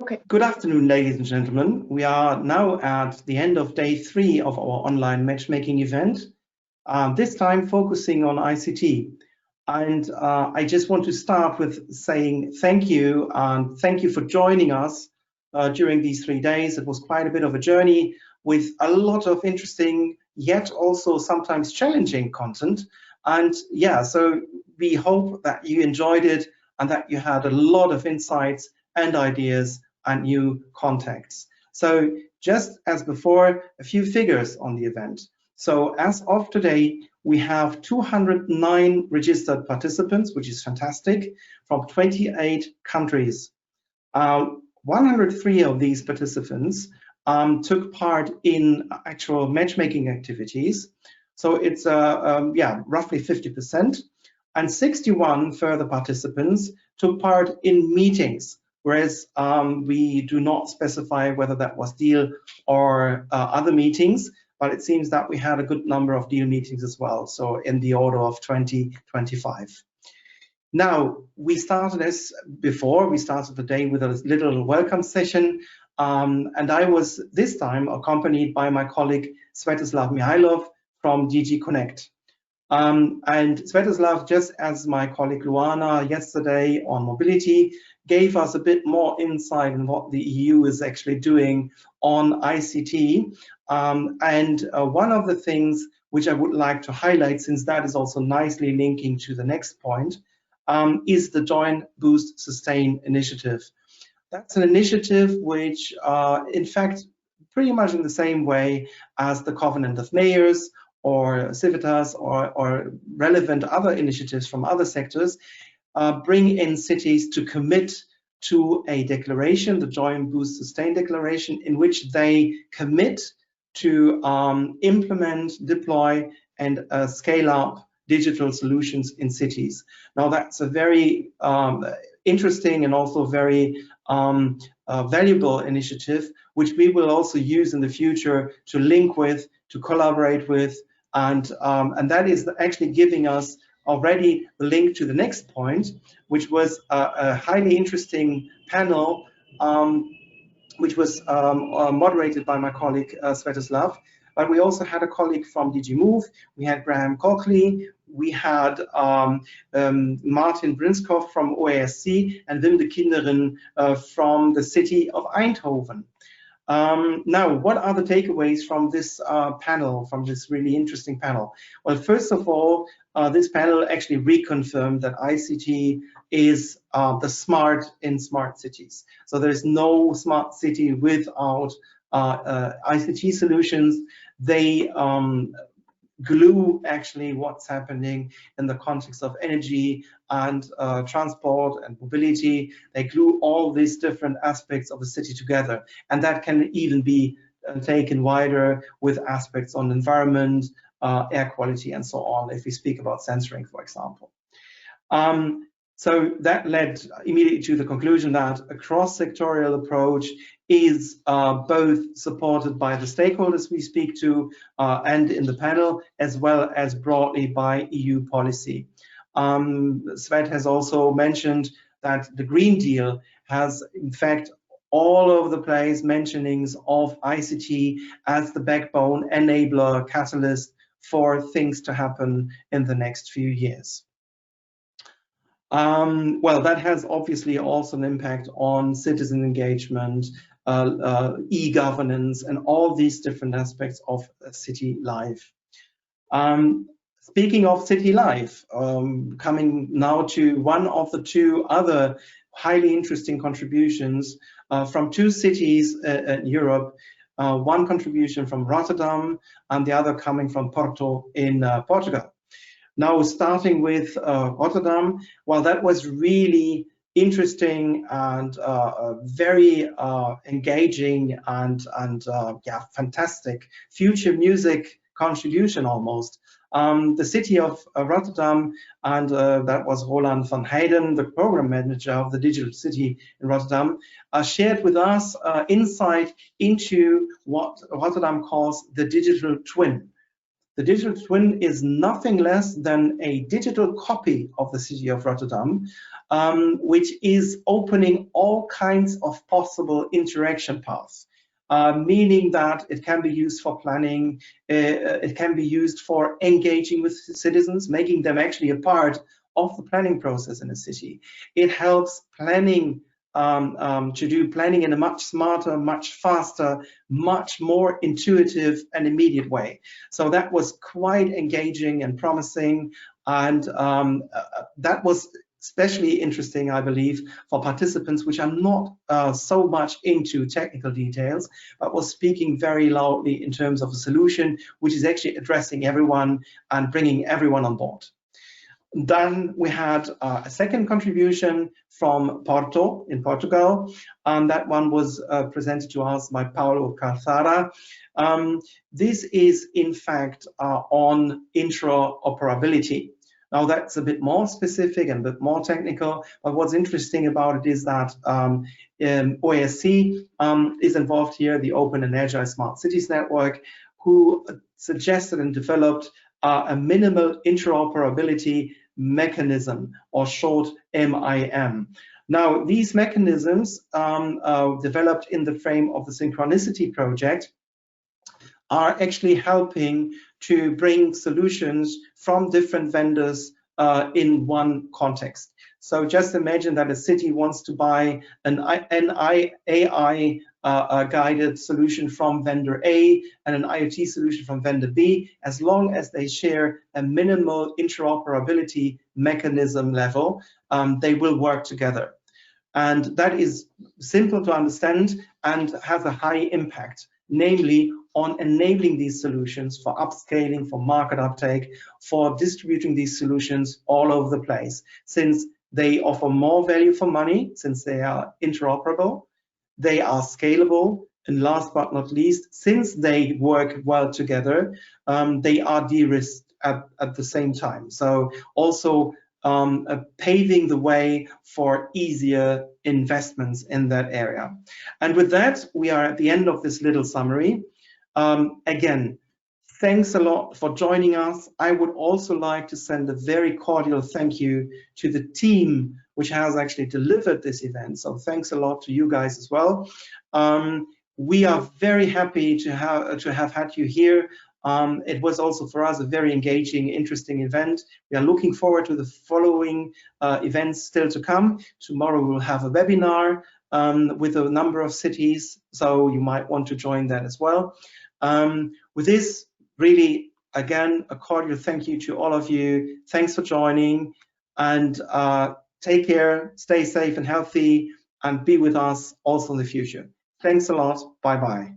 Okay, good afternoon, ladies and gentlemen. We are now at the end of day 3 of our online matchmaking event, this time focusing on ICT. And I just want to start with saying thank you, and thank you for joining us during these 3 days. It was quite a bit of a journey with a lot of interesting, yet also sometimes challenging content. And yeah, so we hope that you enjoyed it and that you had a lot of insights and ideas and new contacts. So just as before, a few figures on the event. So as of today, we have 209 registered participants, which is fantastic, from 28 countries. 103 of these participants took part in actual matchmaking activities. So it's roughly 50%. And 61 further participants took part in meetings, whereas we do not specify whether that was deal or other meetings, but it seems that we had a good number of deal meetings as well, so in the order of 20, 25. Now, we started as before, we started the day with a little welcome session, and I was this time accompanied by my colleague Svetoslav Mihailov from DG Connect. And Svetoslav, just as my colleague Luana yesterday on mobility, gave us a bit more insight in what the EU is actually doing on ICT. One of the things which I would like to highlight, since that is also nicely linking to the next point, is the Join, Boost, Sustain initiative. That's an initiative which, in fact, pretty much in the same way as the Covenant of Mayors or Civitas or relevant other initiatives from other sectors, bring in cities to commit to a declaration, the Join, Boost, Sustain declaration, in which they commit to implement, deploy, and scale up digital solutions in cities. Now, that's a very interesting and also very valuable initiative, which we will also use in the future to link with, to collaborate with, and that is actually giving us already the link to the next point, which was a highly interesting panel, which was moderated by my colleague Svetoslav. But we also had a colleague from DG Move, we had Graham Cockley, we had Martin Brinskov from OASC, and Wim de Kinderen from the city of Eindhoven. Now, what are the takeaways from this panel, from this really interesting panel? Well, first of all, this panel actually reconfirmed that ICT is the smart in smart cities. So there's no smart city without ICT solutions. They glue actually what's happening in the context of energy and transport and mobility. They glue all these different aspects of a city together, and that can even be taken wider with aspects on environment, air quality, and so on, if we speak about sensoring, for example. So that led immediately to the conclusion that a cross-sectorial approach is both supported by the stakeholders we speak to and in the panel, as well as broadly by EU policy. Svet has also mentioned that the Green Deal has, in fact, all over the place mentionings of ICT as the backbone, enabler, catalyst for things to happen in the next few years. Well, that has obviously also an impact on citizen engagement, e-governance, and all these different aspects of city life. Speaking of city life, coming now to one of the two other highly interesting contributions from two cities in Europe, one contribution from Rotterdam and the other coming from Porto in Portugal. Now, starting with Rotterdam, well, that was really interesting and very engaging and yeah, fantastic future music contribution almost. The city of Rotterdam, and that was Roland van Heijden, the program manager of the digital city in Rotterdam, shared with us insight into what Rotterdam calls the digital twin. The digital twin is nothing less than a digital copy of the city of Rotterdam, which is opening all kinds of possible interaction paths. Meaning that it can be used for planning, it can be used for engaging with citizens, making them actually a part of the planning process in a city. It helps planning to do planning in a much smarter, much faster, much more intuitive and immediate way. So that was quite engaging and promising, and that was especially interesting, I believe, for participants which are not so much into technical details, but was speaking very loudly in terms of a solution which is actually addressing everyone and bringing everyone on board. Then we had a second contribution from Porto in Portugal, and that one was presented to us by Paulo Calzada. This is in fact on interoperability. Now that's a bit more specific and a bit more technical, but what's interesting about it is that OSC is involved here, the Open and Agile Smart Cities Network, who suggested and developed a minimal interoperability mechanism, or short MIM. Now these mechanisms developed in the frame of the Synchronicity project are actually helping to bring solutions from different vendors in one context. So just imagine that a city wants to buy an AI guided solution from vendor A and an IoT solution from vendor B, as long as they share a minimal interoperability mechanism level, they will work together. And that is simple to understand and has a high impact, namely on enabling these solutions for upscaling, for market uptake, for distributing these solutions all over the place, since they offer more value for money, since they are interoperable, they are scalable, and last but not least, since they work well together, they are de-risked at the same time. So also paving the way for easier investments in that area. And with that, we are at the end of this little summary. Again, thanks a lot for joining us. I would also like to send a very cordial thank you to the team which has actually delivered this event. So thanks a lot to you guys as well. We are very happy to have had you here. It was also for us a very engaging, interesting event. We are looking forward to the following events still to come. Tomorrow we'll have a webinar with a number of cities, so you might want to join that as well. With this, really, again, a cordial thank you to all of you. Thanks for joining, and take care, stay safe and healthy, and be with us also in the future. Thanks a lot. Bye-bye.